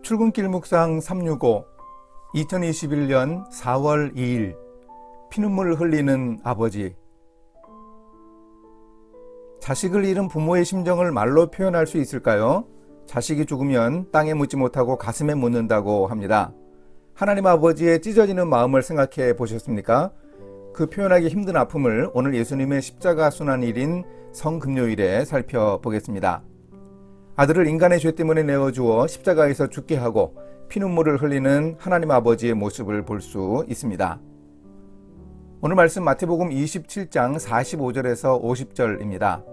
출근길 묵상 365 2021년 4월 2일 피눈물 흘리는 아버지. 자식을 잃은 부모의 심정을 말로 표현할 수 있을까요? 자식이 죽으면 땅에 묻지 못하고 가슴에 묻는다고 합니다. 하나님 아버지의 찢어지는 마음을 생각해 보셨습니까? 그 표현하기 힘든 아픔을 오늘 예수님의 십자가 순환일인 성금요일에 살펴보겠습니다. 아들을 인간의 죄 때문에 내어주어 십자가에서 죽게 하고 피눈물을 흘리는 하나님 아버지의 모습을 볼 수 있습니다. 오늘 말씀 마태복음 27장 45절에서 50절입니다.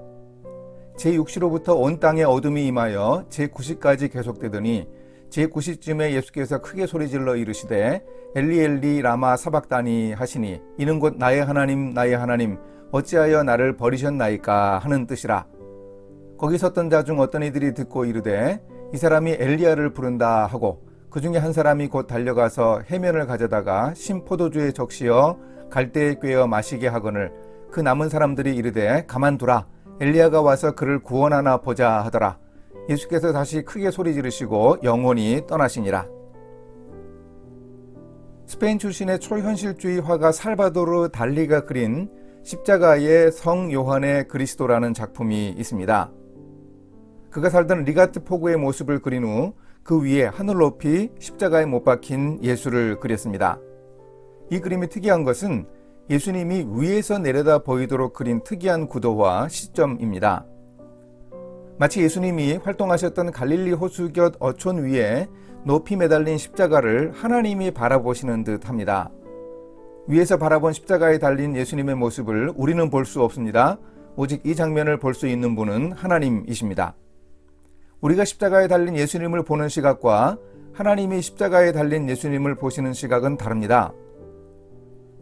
제6시로부터 온 땅에 어둠이 임하여 제9시까지 계속되더니 제9시쯤에 예수께서 크게 소리질러 이르시되 엘리 엘리 라마 사박다니 하시니 이는 곧 나의 하나님 나의 하나님 어찌하여 나를 버리셨나이까 하는 뜻이라. 거기 섰던 자 중 어떤 이들이 듣고 이르되 이 사람이 엘리야를 부른다 하고 그 중에 한 사람이 곧 달려가서 해면을 가져다가 신포도주에 적시어 갈대에 꿰어 마시게 하거늘 그 남은 사람들이 이르되 가만두라 엘리야가 와서 그를 구원하나 보자 하더라. 예수께서 다시 크게 소리 지르시고 영원히 떠나시니라. 스페인 출신의 초현실주의 화가 살바도르 달리가 그린 십자가의 성 요한의 그리스도라는 작품이 있습니다. 그가 살던 리가트 포구의 모습을 그린 후 그 위에 하늘 높이 십자가에 못 박힌 예수를 그렸습니다. 이 그림이 특이한 것은 예수님이 위에서 내려다 보이도록 그린 특이한 구도와 시점입니다. 마치 예수님이 활동하셨던 갈릴리 호수 곁 어촌 위에 높이 매달린 십자가를 하나님이 바라보시는 듯 합니다. 위에서 바라본 십자가에 달린 예수님의 모습을 우리는 볼 수 없습니다. 오직 이 장면을 볼 수 있는 분은 하나님이십니다. 우리가 십자가에 달린 예수님을 보는 시각과 하나님이 십자가에 달린 예수님을 보시는 시각은 다릅니다.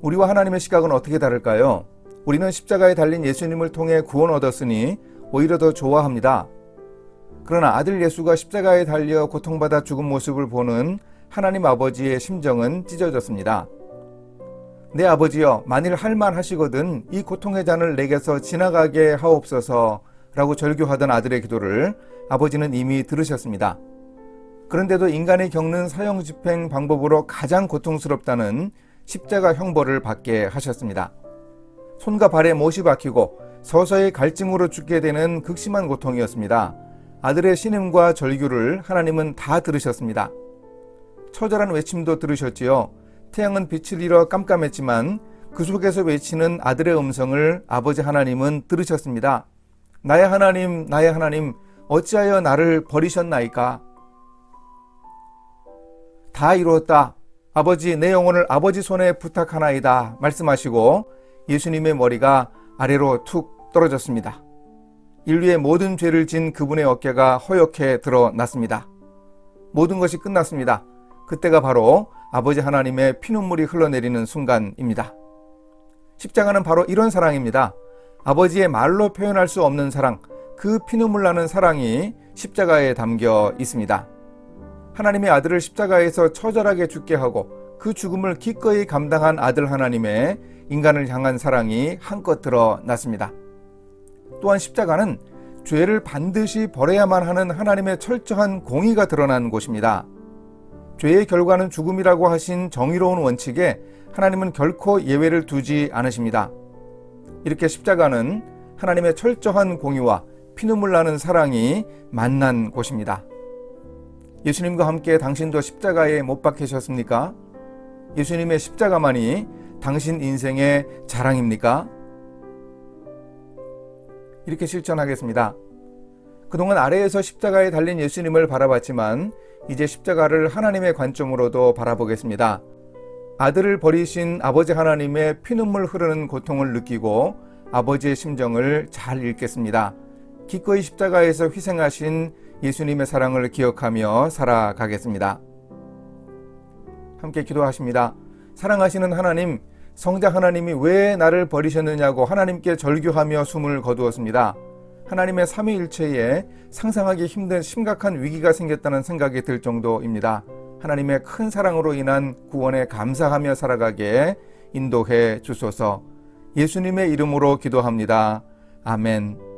우리와 하나님의 시각은 어떻게 다를까요? 우리는 십자가에 달린 예수님을 통해 구원 얻었으니 오히려 더 좋아합니다. 그러나 아들 예수가 십자가에 달려 고통받아 죽은 모습을 보는 하나님 아버지의 심정은 찢어졌습니다. 내 아버지여, 만일 할만하시거든 이 고통의 잔을 내게서 지나가게 하옵소서 라고 절규하던 아들의 기도를 아버지는 이미 들으셨습니다. 그런데도 인간이 겪는 사형집행 방법으로 가장 고통스럽다는 십자가 형벌을 받게 하셨습니다. 손과 발에 못이 박히고 서서히 갈증으로 죽게 되는 극심한 고통이었습니다. 아들의 신음과 절규를 하나님은 다 들으셨습니다. 처절한 외침도 들으셨지요. 태양은 빛을 잃어 깜깜했지만 그 속에서 외치는 아들의 음성을 아버지 하나님은 들으셨습니다. 나의 하나님 나의 하나님 어찌하여 나를 버리셨나이까. 다 이루었다. 아버지 내 영혼을 아버지 손에 부탁하나이다 말씀하시고 예수님의 머리가 아래로 툭 떨어졌습니다. 인류의 모든 죄를 진 그분의 어깨가 허옇게 드러났습니다. 모든 것이 끝났습니다. 그때가 바로 아버지 하나님의 피눈물이 흘러내리는 순간입니다. 십자가는 바로 이런 사랑입니다. 아버지의 말로 표현할 수 없는 사랑, 그 피눈물 나는 사랑이 십자가에 담겨 있습니다. 하나님의 아들을 십자가에서 처절하게 죽게 하고 그 죽음을 기꺼이 감당한 아들 하나님의 인간을 향한 사랑이 한껏 드러났습니다. 또한 십자가는 죄를 반드시 버려야만 하는 하나님의 철저한 공의가 드러난 곳입니다. 죄의 결과는 죽음이라고 하신 정의로운 원칙에 하나님은 결코 예외를 두지 않으십니다. 이렇게 십자가는 하나님의 철저한 공의와 피눈물 나는 사랑이 만난 곳입니다. 예수님과 함께 당신도 십자가에 못 박히셨습니까? 예수님의 십자가만이 당신 인생의 자랑입니까? 이렇게 실천하겠습니다. 그동안 아래에서 십자가에 달린 예수님을 바라봤지만 이제 십자가를 하나님의 관점으로도 바라보겠습니다. 아들을 버리신 아버지 하나님의 피눈물 흐르는 고통을 느끼고 아버지의 심정을 잘 읽겠습니다. 기꺼이 십자가에서 희생하신 예수님의 사랑을 기억하며 살아가겠습니다. 함께 기도하십니다. 사랑하시는 하나님, 성자 하나님이 왜 나를 버리셨느냐고 하나님께 절규하며 숨을 거두었습니다. 하나님의 삼위일체에 상상하기 힘든 심각한 위기가 생겼다는 생각이 들 정도입니다. 하나님의 큰 사랑으로 인한 구원에 감사하며 살아가게 인도해 주소서. 예수님의 이름으로 기도합니다. 아멘.